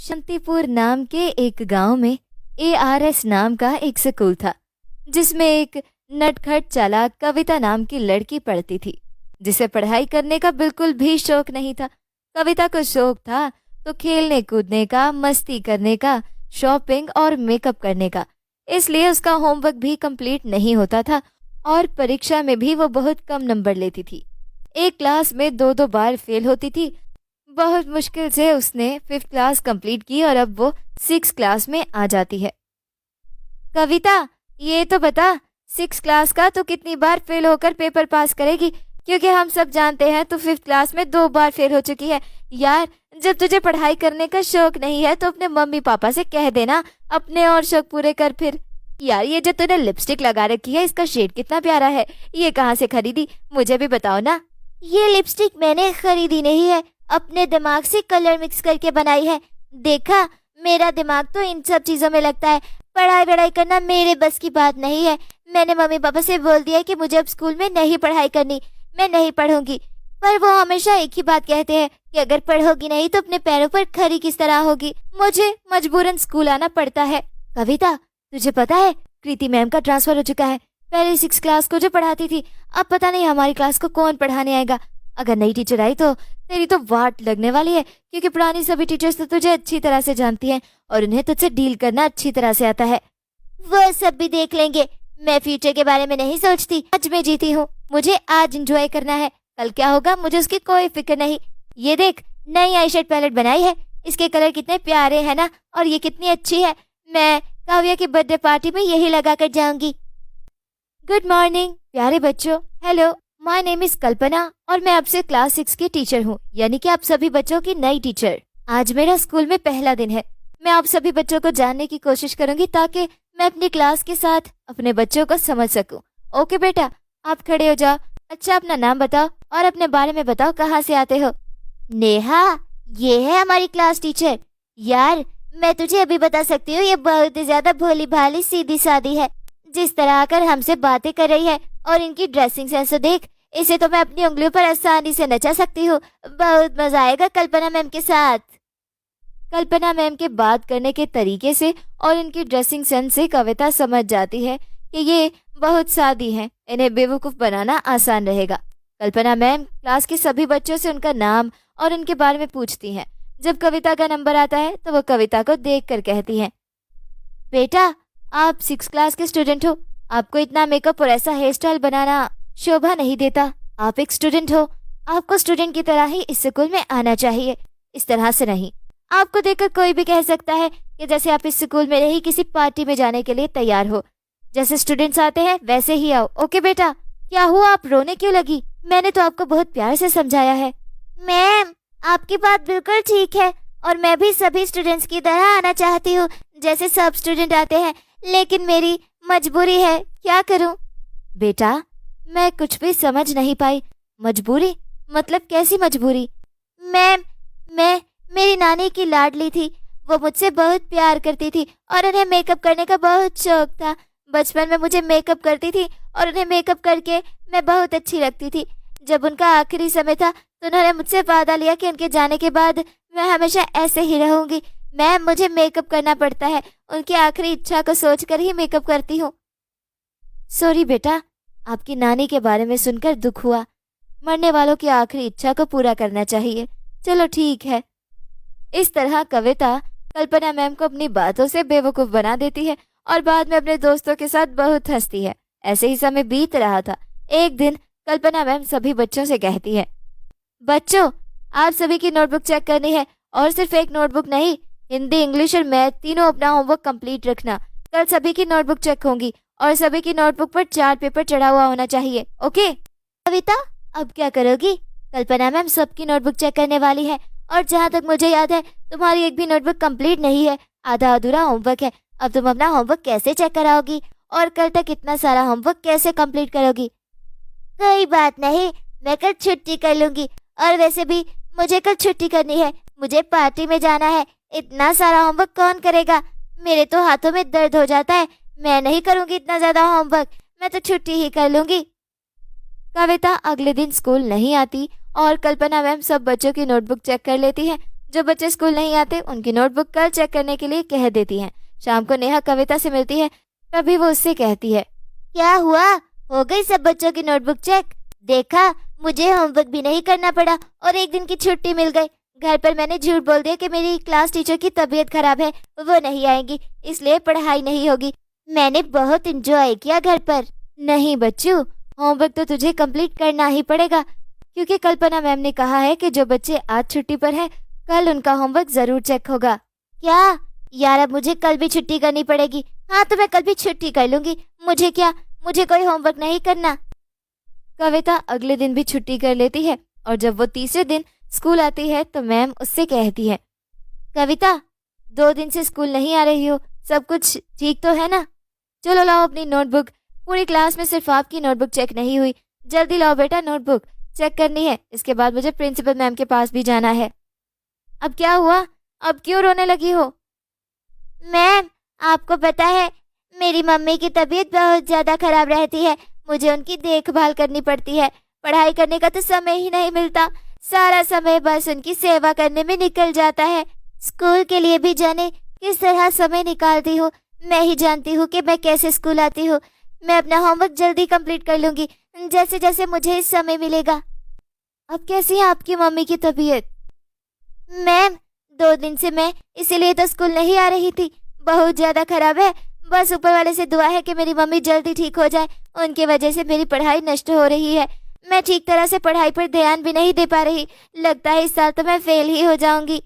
शांतिपुर नाम के एक गांव में ARS नाम का एक स्कूल था, जिसमें एक नटखट चालाक कविता नाम की लड़की पढ़ती थी, जिसे पढ़ाई करने का बिल्कुल भी शौक नहीं था। कविता को शौक था तो खेलने कूदने का, मस्ती करने का, शॉपिंग और मेकअप करने का। इसलिए उसका होमवर्क भी कंप्लीट नहीं होता था और परीक्षा में भी वो बहुत कम नंबर लेती थी। एक क्लास में दो दो बार फेल होती थी। बहुत मुश्किल से उसने 5th क्लास कंप्लीट की और अब वो 6th क्लास में आ जाती है। कविता, ये तो बता, 6th क्लास का तो कितनी बार फेल होकर पेपर पास करेगी? क्योंकि हम सब जानते हैं तू 5th क्लास में 2 बार फेल हो चुकी है। यार, जब तुझे पढ़ाई करने का शौक नहीं है तो अपने मम्मी पापा से कह देना, अपने और शौक पूरे कर फिर। यार, ये जो तूने लिपस्टिक लगा रखी है, इसका शेड कितना प्यारा है। ये कहाँ से खरीदी, मुझे भी बताओ ना। ये लिपस्टिक मैंने खरीदी नहीं है, अपने दिमाग से कलर मिक्स करके बनाई है। देखा, मेरा दिमाग तो इन सब चीजों में लगता है। पढ़ाई करना मेरे बस की बात नहीं है। मैंने मम्मी पापा से बोल दिया कि मुझे अब स्कूल में नहीं पढ़ाई करनी, मैं नहीं पढ़ूंगी। पर वो हमेशा एक ही बात कहते हैं कि अगर पढ़ोगी नहीं तो अपने पैरों पर खड़ी किस तरह होगी। मुझे मजबूरन स्कूल आना पड़ता है। कविता, तुझे पता है कृति मैम का ट्रांसफर हो चुका है। पहले 6th क्लास को जो पढ़ाती थी, अब पता नहीं हमारी क्लास को कौन पढ़ाने आएगा। अगर नई टीचर आई तो तेरी तो वाट लगने वाली है, क्योंकि पुरानी सभी टीचर्स तो तुझे अच्छी तरह से जानती हैं और उन्हें तुझसे डील करना अच्छी तरह से आता है। वो सब भी देख लेंगे, मैं फ्यूचर के बारे में नहीं सोचती। आज मैं जीती हूँ, मुझे आज एंजॉय करना है। कल क्या होगा मुझे उसकी कोई फिक्र नहीं। ये देख, नई आई शेड पैलेट बनाई है, इसके कलर कितने प्यारे हैं ना, और ये कितनी अच्छी है। मैं काव्या की बर्थडे पार्टी में यही लगा कर जाऊंगी। गुड मॉर्निंग प्यारे बच्चों। हेलो, माय नेम इज कल्पना और मैं आपसे क्लास 6 की टीचर हूँ, यानी कि आप सभी बच्चों की नई टीचर। आज मेरा स्कूल में पहला दिन है। मैं आप सभी बच्चों को जानने की कोशिश करूंगी ताकि मैं अपनी क्लास के साथ अपने बच्चों को समझ सकूं। ओके बेटा, आप खड़े हो जाओ। अच्छा, अपना नाम बताओ और अपने बारे में बताओ, कहाँ से आते हो? नेहा, ये है हमारी क्लास टीचर। यार, मैं तुझे अभी बता सकती हूँ, ये बहुत ज्यादा भोली भाली सीधी सादी है। जिस तरह आकर हमसे बातें कर रही है और इनकी ड्रेसिंग सेंस देख, इसे तो मैं अपनी उंगलियों पर आसानी से नचा सकती हूँ। बहुत मजा आएगा कल्पना मैम के साथ। कल्पना मैम के बात करने के तरीके से और इनकी ड्रेसिंग सेंस से कविता समझ जाती है कि ये बहुत सादी हैं, इन्हें बेवकूफ़ बनाना आसान रहेगा। कल्पना मैम क्लास के सभी बच्चों से उनका नाम और उनके बारे में पूछती हैं। जब कविता का नंबर आता है तो वो कविता को देख कर कहती हैं, बेटा, आप 6th क्लास के स्टूडेंट हो। आपको इतना मेकअप और ऐसा हेयर स्टाइल बनाना शोभा नहीं देता। आप एक स्टूडेंट हो, आपको स्टूडेंट की तरह ही इस स्कूल में आना चाहिए, इस तरह से नहीं। आपको देखकर कोई भी कह सकता है कि जैसे आप इस स्कूल में नहीं किसी पार्टी में जाने के लिए तैयार हो। जैसे स्टूडेंट्स आते हैं वैसे ही आओ। ओके बेटा? क्या हुआ, आप रोने क्यों लगी? मैंने तो आपको बहुत प्यार से समझाया है। मैम, आपकी बात बिल्कुल ठीक है और मैं भी सभी स्टूडेंट्स की तरह आना चाहती हूँ, जैसे सब स्टूडेंट आते हैं, लेकिन मेरी मजबूरी है। क्या करूँ? बेटा, मैं कुछ भी समझ नहीं पाई। मजबूरी मतलब कैसी मजबूरी? मैम, मैं मेरी नानी की लाडली थी। वो मुझसे बहुत प्यार करती थी और उन्हें मेकअप करने का बहुत शौक था। बचपन में मुझे मेकअप करती थी और उन्हें मेकअप करके मैं बहुत अच्छी लगती थी। जब उनका आखिरी समय था तो उन्होंने मुझसे वादा लिया कि उनके जाने के बाद मैं हमेशा ऐसे ही रहूंगी। मैम, मुझे मेकअप करना पड़ता है, उनकी आखिरी इच्छा को सोचकर ही मेकअप करती हूँ। सॉरी बेटा, आपकी नानी के बारे में सुनकर दुख हुआ। मरने वालों की आखिरी इच्छा को पूरा करना चाहिए। चलो ठीक है। इस तरह कविता कल्पना मैम को अपनी बातों से बेवकूफ बना देती है और बाद में अपने दोस्तों के साथ बहुत हंसती है। ऐसे ही समय बीत रहा था। एक दिन कल्पना मैम सभी बच्चों से कहती है, बच्चों, आप सभी की नोटबुक चेक करनी है और सिर्फ एक नोटबुक नहीं, हिंदी, इंग्लिश और मैथ तीनों अपना होमवर्क कंप्लीट रखना। कल सभी की नोटबुक चेक होंगी और सभी की नोटबुक पर चार्ट पेपर चढ़ा हुआ होना चाहिए। ओके? कविता, अब क्या करोगी? कल्पना मैम सबकी नोटबुक चेक करने वाली है और जहाँ तक मुझे याद है तुम्हारी एक भी नोटबुक कंप्लीट नहीं है, आधा अधूरा होमवर्क है। अब तुम अपना होमवर्क कैसे चेक कराओगी और कल तक इतना सारा होमवर्क कैसे कंप्लीट करोगी? कोई बात नहीं, मैं कल छुट्टी कर लूंगी। और वैसे भी मुझे कल छुट्टी करनी है, मुझे पार्टी में जाना है। इतना सारा होमवर्क कौन करेगा? मेरे तो हाथों में दर्द हो जाता है। मैं नहीं करूंगी इतना ज्यादा होमवर्क, मैं तो छुट्टी ही कर लूंगी। कविता अगले दिन स्कूल नहीं आती और कल्पना मैम सब बच्चों की नोटबुक चेक कर लेती है। जो बच्चे स्कूल नहीं आते उनकी नोटबुक कल चेक करने के लिए कह देती हैं। शाम को नेहा कविता से मिलती है, तभी वो उससे कहती है, क्या हुआ, हो गई सब बच्चों की नोटबुक चेक? देखा, मुझे होमवर्क भी नहीं करना पड़ा और एक दिन की छुट्टी मिल गई। घर पर मैंने झूठ बोल दिया कि मेरी क्लास टीचर की तबीयत खराब है, वो नहीं आएंगी, इसलिए पढ़ाई नहीं होगी। मैंने बहुत एंजॉय किया घर पर। नहीं बच्चू, होमवर्क तो तुझे कंप्लीट करना ही पड़ेगा, क्योंकि कल्पना मैम ने कहा है कि जो बच्चे आज छुट्टी पर हैं कल उनका होमवर्क जरूर चेक होगा। क्या यार, अब मुझे कल भी छुट्टी करनी पड़ेगी? हाँ तो मैं कल भी छुट्टी कर लूंगी, मुझे क्या, मुझे कोई होमवर्क नहीं करना। कविता अगले दिन भी छुट्टी कर लेती है और जब वो तीसरे दिन स्कूल आती है तो मैम उससे कहती है, कविता 2 दिन से स्कूल नहीं आ रही हो, सब कुछ ठीक तो है ना? चलो लाओ अपनी नोटबुक, पूरी क्लास में सिर्फ आपकी नोटबुक चेक नहीं हुई, जल्दी लाओ बेटा, नोटबुक चेक करनी है, इसके बाद मुझे प्रिंसिपल मैम के पास भी जाना है। अब क्या हुआ, अब क्यों रोने लगी हो? मैम, आपको पता है मेरी मम्मी की तबीयत बहुत ज़्यादा खराब रहती है, मुझे उनकी देखभाल करनी पड़ती है, पढ़ाई करने का तो समय ही नहीं मिलता, सारा समय बस उनकी सेवा करने में निकल जाता है। स्कूल के लिए भी जाने किस तरह समय निकालती हूँ, मैं ही जानती हूँ कि मैं कैसे स्कूल आती हूँ। मैं अपना होमवर्क जल्दी कंप्लीट कर लूँगी, जैसे जैसे मुझे इस समय मिलेगा। अब कैसी है आपकी मम्मी की तबीयत? मैम, 2 दिन से मैं इसीलिए तो स्कूल नहीं आ रही थी, बहुत ज़्यादा खराब है, बस ऊपर वाले से दुआ है कि मेरी मम्मी जल्दी ठीक हो जाए, उनकी वजह से मेरी पढ़ाई नष्ट हो रही है, मैं ठीक तरह से पढ़ाई पर ध्यान भी नहीं दे पा रही, लगता है इस साल तो मैं फेल ही हो जाऊंगी।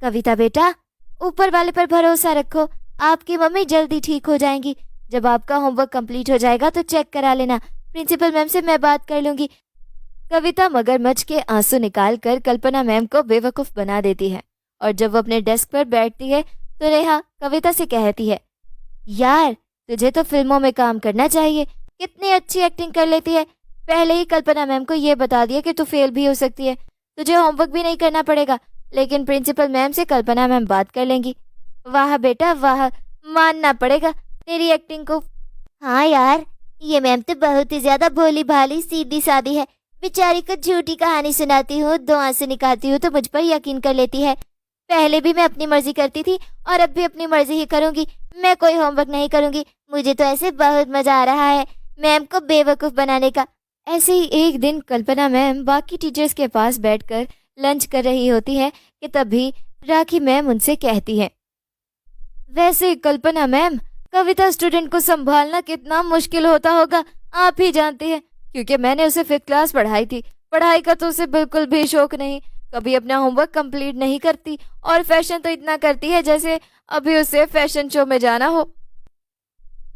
कविता बेटा, ऊपर वाले पर भरोसा रखो, आपकी मम्मी जल्दी ठीक हो जाएंगी। जब आपका होमवर्क कंप्लीट हो जाएगा तो चेक करा लेना, प्रिंसिपल मैम से मैं बात कर लूंगी। कविता मगरमच्छ के आंसू निकालकर कल्पना मैम को बेवकूफ बना देती है और जब वो अपने डेस्क पर बैठती है तो नेहा कविता से कहती है, यार तुझे तो फिल्मों में काम करना चाहिए, कितनी अच्छी एक्टिंग कर लेती है, पहले ही कल्पना मैम को ये बता दिया कि तू फेल भी हो सकती है, तुझे होमवर्क भी नहीं करना पड़ेगा, लेकिन प्रिंसिपल मैम से कल्पना मैम बात कर लेंगी। वाह बेटा वाह, मानना पड़ेगा तेरी एक्टिंग को। हाँ यार, ये मैम तो बहुत ही ज्यादा भोली भाली सीधी सादी है, बेचारी को झूठी कहानी सुनाती हूँ, 2 आंसू निकालती हूँ तो मुझ पर यकीन कर लेती है। पहले भी मैं अपनी मर्जी करती थी और अब भी अपनी मर्जी ही करूंगी, मैं कोई होमवर्क नहीं करूंगी, मुझे तो ऐसे बहुत मजा आ रहा है मैम को बेवकूफ बनाने का। ऐसे ही एक दिन कल्पना मैम बाकी टीचर्स के पास बैठकर लंच कर रही होती है कि तभी राखी मैम उनसे कहती है, वैसे कल्पना मैम, कविता स्टूडेंट को संभालना कितना मुश्किल होता होगा, आप ही जानती हैं, क्योंकि मैंने उसे 5th क्लास पढ़ाई थी, पढ़ाई का तो उसे बिल्कुल भी शौक नहीं, कभी अपना होमवर्क कंप्लीट नहीं करती और फैशन तो इतना करती है जैसे अभी उसे फैशन शो में जाना हो।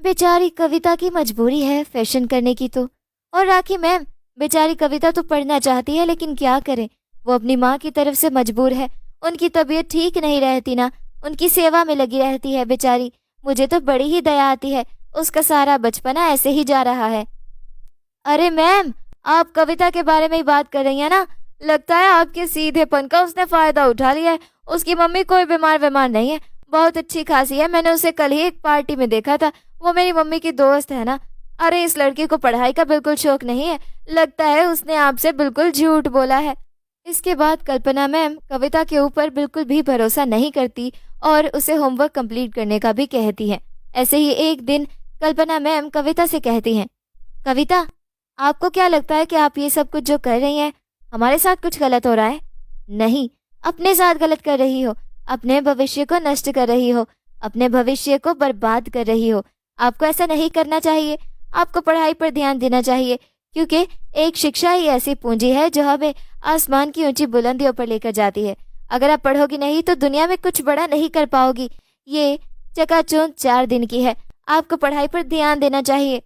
बेचारी कविता की मजबूरी है फैशन करने की तो, और राखी मैम, बेचारी कविता तो पढ़ना चाहती है लेकिन क्या करे, वो अपनी माँ की तरफ से मजबूर है, उनकी तबीयत ठीक नहीं रहती ना, उनकी सेवा में लगी रहती है बेचारी, मुझे तो बड़ी ही दया आती है, उसका सारा बचपना ऐसे ही जा रहा है। अरे मैम, आप कविता के बारे में ही बात कर रही हैं ना, लगता है आपके सीधेपन का उसने फायदा उठा लिया है, उसकी मम्मी कोई बीमार नहीं है, बहुत अच्छी खासी है, मैंने उसे कल ही एक पार्टी में देखा था, वो मेरी मम्मी की दोस्त है ना। अरे इस लड़की को पढ़ाई का बिल्कुल शौक नहीं है, लगता है उसने आपसे बिल्कुल झूठ बोला है। इसके बाद कल्पना मैम कविता के ऊपर बिल्कुल भी भरोसा नहीं करती और उसे होमवर्क कंप्लीट करने का भी कहती है। ऐसे ही एक दिन कल्पना मैम कविता से कहती हैं, कविता, आपको क्या लगता है कि आप ये सब कुछ जो कर रही हैं हमारे साथ कुछ गलत हो रहा है? नहीं, अपने साथ गलत कर रही हो, अपने भविष्य को नष्ट कर रही हो, अपने भविष्य को बर्बाद कर रही हो, आपको ऐसा नहीं करना चाहिए, आपको पढ़ाई पर ध्यान देना चाहिए, क्योंकि एक शिक्षा ही ऐसी पूंजी है जो हमें आसमान की ऊंची बुलंदियों पर लेकर जाती है। अगर आप पढ़ोगी नहीं तो दुनिया में कुछ बड़ा नहीं कर पाओगी। ये चकाचौंध 4 दिन की है, आपको पढ़ाई पर ध्यान देना चाहिए।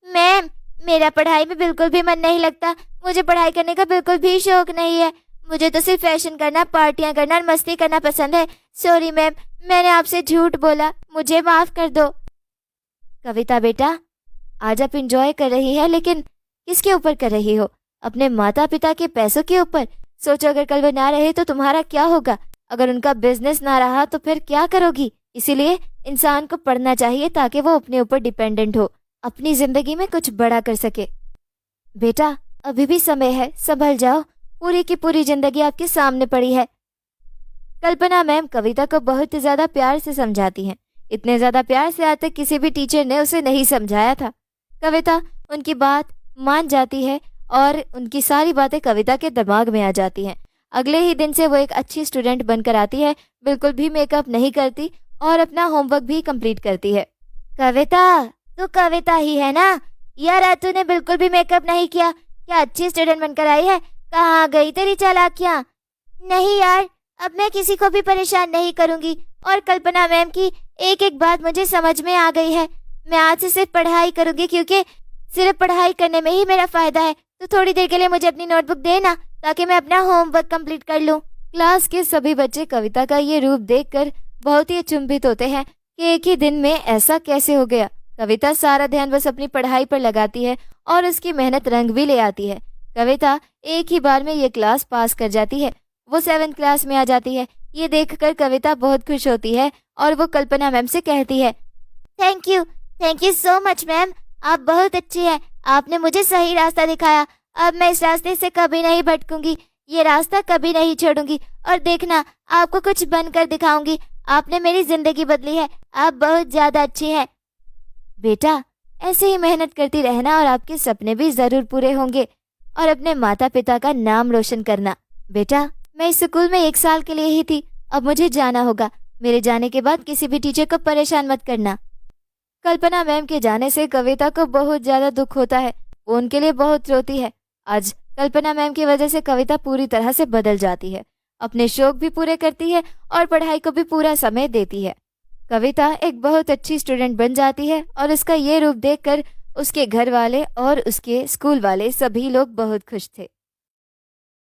मैम, मेरा पढ़ाई में बिल्कुल भी मन नहीं लगता, मुझे पढ़ाई करने का बिल्कुल भी शौक नहीं है, मुझे तो सिर्फ फैशन करना, पार्टियां करना और मस्ती करना पसंद है। सॉरी मैम, मैंने आपसे झूठ बोला, मुझे माफ कर दो। कविता बेटा, आज आप इंजॉय कर रही है, लेकिन किसके ऊपर कर रही हो? अपने माता पिता के पैसों के ऊपर। सोचो अगर कल वो ना रहे तो तुम्हारा क्या होगा, अगर उनका बिजनेस ना रहा तो फिर क्या करोगी? इसीलिए इंसान को पढ़ना चाहिए ताकि वो अपने ऊपर डिपेंडेंट हो, अपनी जिंदगी में कुछ बड़ा कर सके। बेटा, अभी भी समय है, संभल जाओ, पूरी की पूरी जिंदगी आपके सामने पड़ी है। कल्पना मैम कविता को बहुत ज्यादा प्यार से समझाती हैं। इतने ज्यादा प्यार से आज तक किसी भी टीचर ने उसे नहीं समझाया था। कविता उनकी बात मान जाती है और उनकी सारी बातें कविता के दिमाग में आ जाती हैं। अगले ही दिन से वो एक अच्छी स्टूडेंट बनकर आती है, बिल्कुल भी मेकअप नहीं करती और अपना होमवर्क भी कंप्लीट करती है। कविता, तू कविता ही है ना? यार आज तूने बिल्कुल भी मेकअप नहीं किया, क्या अच्छी स्टूडेंट बनकर आई है? कहाँ गई तेरी चालाकियाँ? नहीं यार, अब मैं किसी को भी परेशान नहीं करूंगी। और कल्पना मैम की एक एक बात मुझे समझ में आ गई है। मैं आज से सिर्फ पढ़ाई करूंगी, क्योंकि सिर्फ पढ़ाई करने में ही मेरा फायदा है। तो थोड़ी देर के लिए मुझे अपनी नोटबुक देना, ताकि मैं अपना होमवर्क कंप्लीट कर लूं। क्लास के सभी बच्चे कविता का ये रूप देखकर बहुत ही अचंभित होते हैं कि एक ही दिन में ऐसा कैसे हो गया। कविता सारा ध्यान बस अपनी पढ़ाई पर लगाती है और उसकी मेहनत रंग भी ले आती है। कविता एक ही बार में ये क्लास पास कर जाती है। वो 7th क्लास में आ जाती है। ये देखकर कविता बहुत खुश होती है और वो कल्पना मैम से कहती है, thank you so much ma'am, आप बहुत अच्छी हैं। आपने मुझे सही रास्ता दिखाया। अब मैं इस रास्ते से कभी नहीं भटकूंगी, ये रास्ता कभी नहीं छोड़ूंगी। और देखना, आपको कुछ बनकर दिखाऊंगी। आपने मेरी जिंदगी बदली है, आप बहुत ज्यादा अच्छी हैं। बेटा ऐसे ही मेहनत करती रहना और आपके सपने भी जरूर पूरे होंगे और अपने माता पिता का नाम रोशन करना। बेटा मैं इस स्कूल में 1 साल के लिए ही थी, अब मुझे जाना होगा। मेरे जाने के बाद किसी भी टीचर को परेशान मत करना। कल्पना मैम के जाने से कविता को बहुत ज्यादा दुख होता है। वो उनके लिए बहुत रोती है। आज कल्पना मैम की वजह से कविता पूरी तरह से बदल जाती है। अपने शौक भी पूरे करती है और पढ़ाई को भी पूरा समय देती है। कविता एक बहुत अच्छी स्टूडेंट बन जाती है और उसका ये रूप देखकर उसके घर वाले और उसके स्कूल वाले सभी लोग बहुत खुश थे।